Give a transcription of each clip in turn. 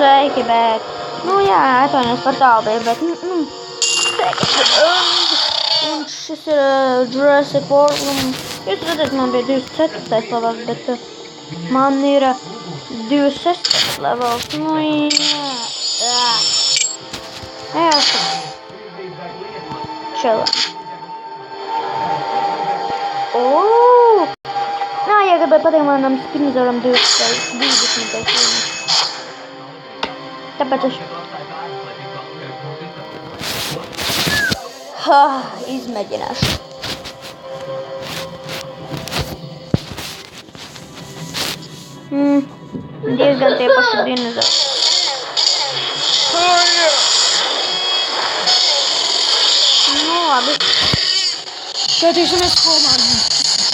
Sveiki, bet, jā, atvainojos par tālbību, bet, un šis ir Jurassic World, jūs redzat, man bija 24. levels, bet man ir 26. levels, jā, čelā. Ja gribēju pateikt manam Spinozaurām 20. Tāpēc es izmēģināšu. Diezgan tie paši dinozauri. Labi. Skatīsimies, ko man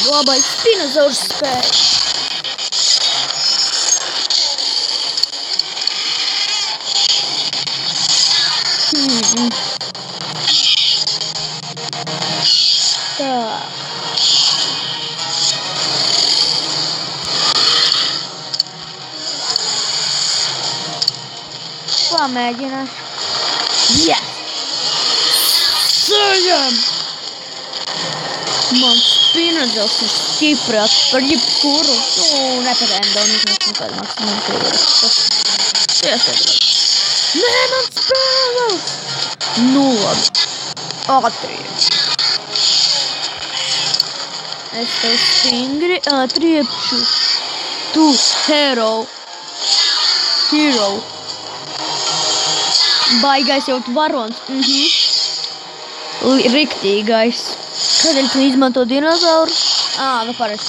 labais Spinozaurs spēj. Tā. Pamēģināšu. Yes! Sējam! Man Spinozaurs ir stiprāks par jebkuru. Nepatēm kādu maksimumu krīvērstu. Nē, man Spinozaurs! Labi. Ātrie. Es tev stingri atriepšu. Tu, hero. Baigais jau tu varons. Riktīgais. Kādēļ tu izmanto dinozauru? Nu pareizi.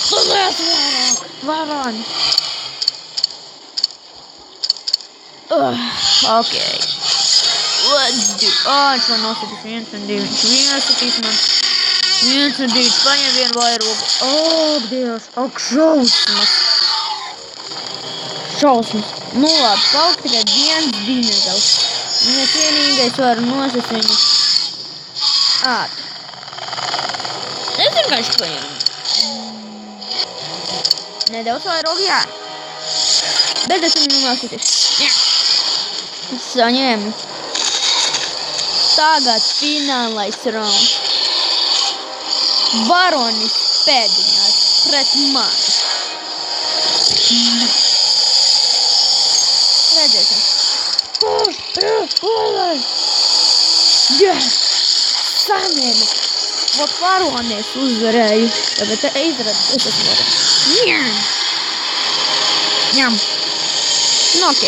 Varoni. Ok. Let's do. Viņš man nosatīs 1 un 2. Viņš iesatīs man 1 un 2. Paņem vienu vairogu. Dievs. Šausmas. Labi, paliek tikai viens dinozaurs. Es vienīgais varu nosist viņu ātri. Es vienkārši paņemu. Nedaudz vairogu, jā. Bet es viņu nositīs. Jā. Es saņēmu. Tagad finālais rounds. Varonis pēdiņās pret mani. Redzēsim. Yes! Saņēmu. Vot varonies uzvarēju. Bet izrādās, es esmu varonis. Ņem. Ok.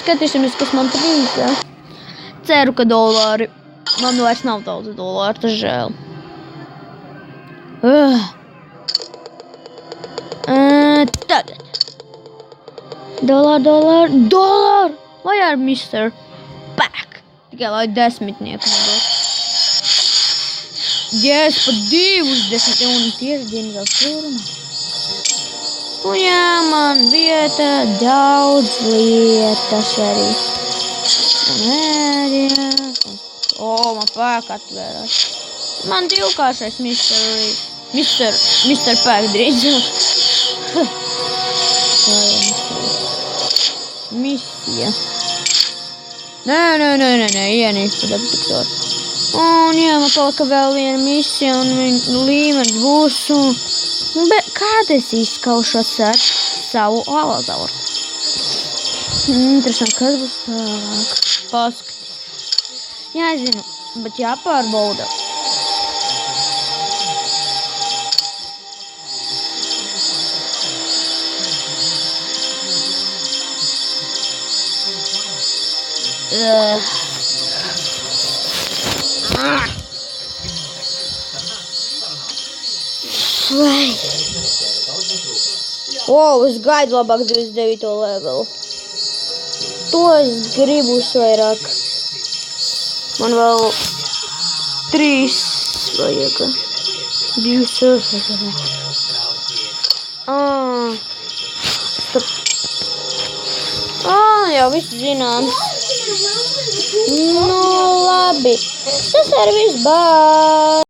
Skatīsimies, kas man trīsā. Ceru, ka dolāri. Man vairs nav daudz dolāru, tas žēl. Tagad. Dolāru! Vai ar Mr. Pack? Tikai lai 10 nedod. Yes, pat 20 un tieši dinozaurs firma. Jā, man vieta, daudz lietas arī. Man Pack atvērās. Man divkāršais Mr. Pack drīzāk. Misija. Nē, ienīst pa detektoru. Jā, man palika vēl viena misija un līmenis būs bet kāda es izskaušos ar savu alazauru? Interesanti, kas būs tālāk. Paskatīt. Jā, es zinu, bet jāpārbauda. Es gaidu labāk 29. levelu. To es gribu vairāk. Man vēl 3 vajag. 2 surfers. Jau viss zināms. Labi. Tas ir viss, bye!